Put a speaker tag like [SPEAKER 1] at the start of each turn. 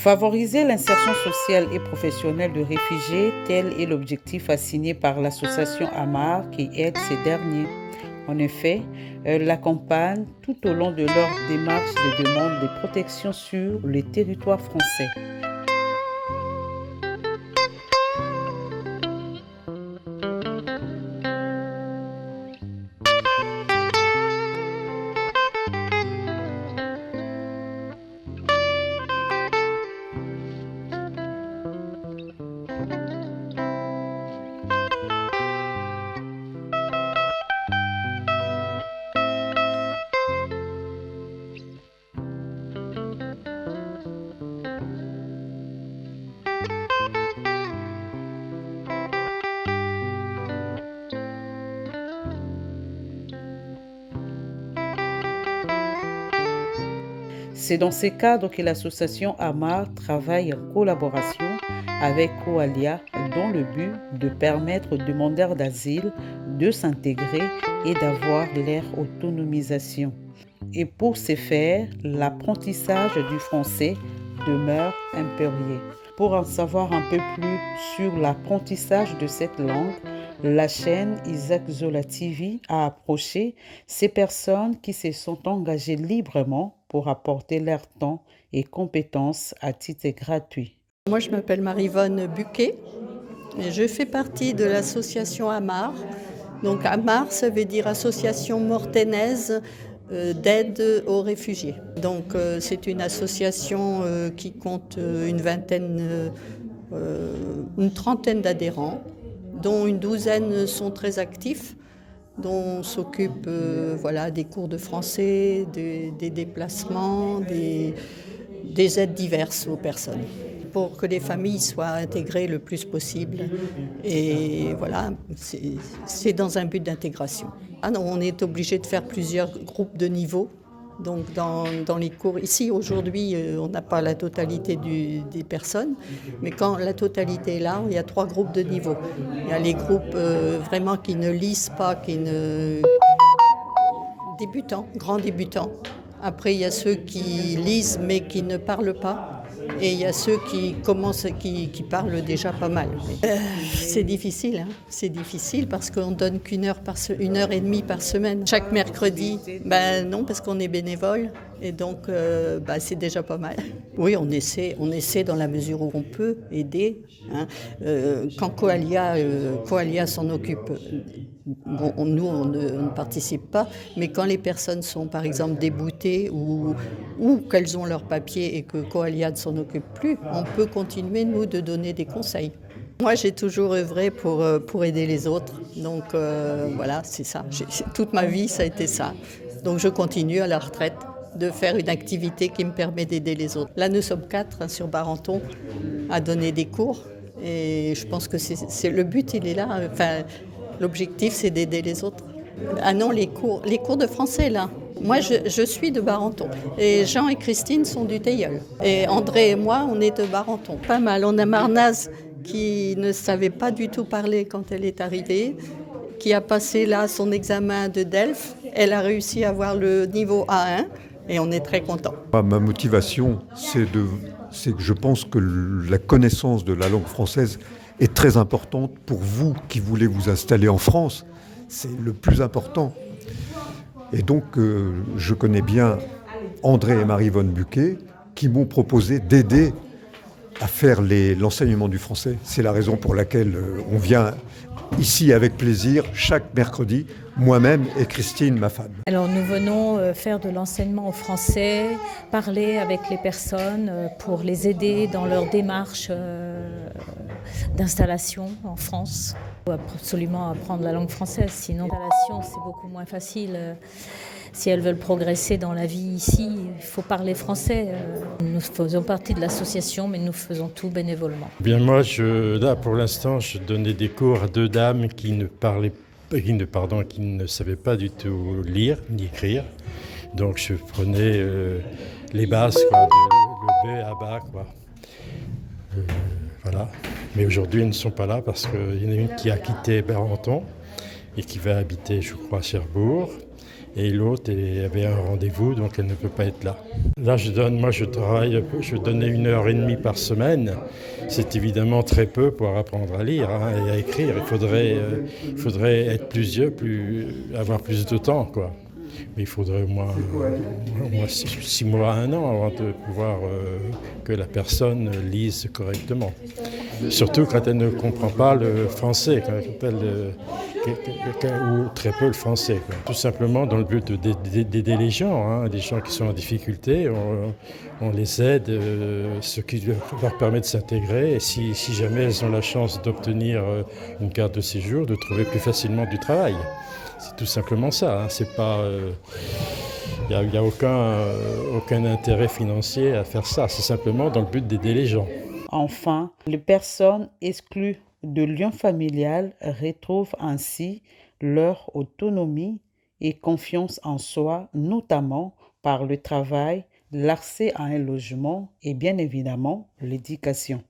[SPEAKER 1] Favoriser l'insertion sociale et professionnelle de réfugiés, tel est l'objectif assigné par l'association AMAR qui aide ces derniers. En effet, elle l'accompagne tout au long de leur démarche de demande de protection sur le territoire français. C'est dans ces cadres que l'association AMAR travaille en collaboration avec Coalia dans le but de permettre aux demandeurs d'asile de s'intégrer et d'avoir leur autonomisation. Et pour ce faire, l'apprentissage du français demeure impérieux. Pour en savoir un peu plus sur l'apprentissage de cette langue, la chaîne Isaac Zola TV a approché ces personnes qui se sont engagées librement pour apporter leur temps et compétences à titre gratuit.
[SPEAKER 2] Moi, je m'appelle Marie-Yvonne Buquet et je fais partie de l'association AMAR. Donc AMAR, ça veut dire Association Mortainaise d'aide aux réfugiés. Donc c'est une association qui compte une trentaine d'adhérents, dont une douzaine sont très actifs, dont on s'occupe des cours de français, des déplacements, des aides diverses aux personnes, pour que les familles soient intégrées le plus possible. Et voilà, c'est dans un but d'intégration. Ah non, on est obligé de faire plusieurs groupes de niveau. Donc dans les cours, ici aujourd'hui on n'a pas la totalité des personnes, mais quand la totalité est là, il y a 3 groupes de niveau. Il y a les groupes vraiment qui ne lisent pas, débutants, grands débutants. Après il y a ceux qui lisent mais qui ne parlent pas. Et il y a ceux qui commencent, qui parlent déjà pas mal. C'est difficile, hein. C'est difficile parce qu'on donne qu'une heure et demie par semaine. Chaque mercredi, non, parce qu'on est bénévole et donc c'est déjà pas mal. Oui, on essaie dans la mesure où on peut aider. Hein. Quand Coalia s'en occupe, nous on ne participe pas, mais quand les personnes sont par exemple déboutées ou qu'elles ont leurs papiers et que Coalia ne s'en occupe plus, on peut continuer nous de donner des conseils. Moi j'ai toujours œuvré pour aider les autres, donc voilà, c'est ça. Toute ma vie ça a été ça. Donc je continue à la retraite de faire une activité qui me permet d'aider les autres. Là nous sommes 4 sur Barenton à donner des cours et je pense que c'est le but, il est là. Enfin, l'objectif, c'est d'aider les autres. Ah non, les cours de français, là. Moi, je suis de Barenton. Et Jean et Christine sont du Teilleul. Et André et moi, on est de Barenton. Pas mal. On a Marnaz qui ne savait pas du tout parler quand elle est arrivée, qui a passé là son examen de DELF. Elle a réussi à avoir le niveau A1 et on est très contents.
[SPEAKER 3] Ma motivation, c'est que je pense que la connaissance de la langue française est très importante pour vous qui voulez vous installer en France. C'est le plus important. Et donc, je connais bien André et Marie-Yvonne Buquet qui m'ont proposé d'aider à faire l'enseignement du français. C'est la raison pour laquelle on vient ici avec plaisir chaque mercredi, moi-même et Christine, ma femme.
[SPEAKER 4] Alors nous venons faire de l'enseignement au français, parler avec les personnes pour les aider dans leur démarche d'installation en France. Il faut absolument apprendre la langue française, sinon l'installation c'est beaucoup moins facile. Si elles veulent progresser dans la vie ici, il faut parler français. Nous faisons partie de l'association, mais nous faisons tout bénévolement.
[SPEAKER 5] Bien moi, là pour l'instant, je donnais des cours à 2 dames qui ne savaient pas du tout lire ni écrire. Donc je prenais les bases, le B à bas, quoi. Voilà. Mais aujourd'hui, elles ne sont pas là parce qu'il y en a une qui a quitté Barenton et qui va habiter, je crois, à Cherbourg. et l'autre avait un rendez-vous, donc elle ne peut pas être là. Là, je donnais 1h30 par semaine. C'est évidemment très peu pour apprendre à lire et à écrire. Il faudrait être avoir plus de temps, quoi. Mais il faudrait au moins 6 mois à 1 an avant de pouvoir que la personne lise correctement. Surtout quand elle ne comprend pas le français, ou très peu le français, quoi. Tout simplement dans le but d'aider les gens, des gens qui sont en difficulté, on les aide, ce qui leur permet de s'intégrer. Et si jamais elles ont la chance d'obtenir une carte de séjour, de trouver plus facilement du travail. C'est tout simplement ça. C'est pas, il n'y a aucun intérêt financier à faire ça. C'est simplement dans le but d'aider les gens.
[SPEAKER 1] Enfin, les personnes exclues de lien familial retrouvent ainsi leur autonomie et confiance en soi, notamment par le travail, l'accès à un logement et bien évidemment l'éducation.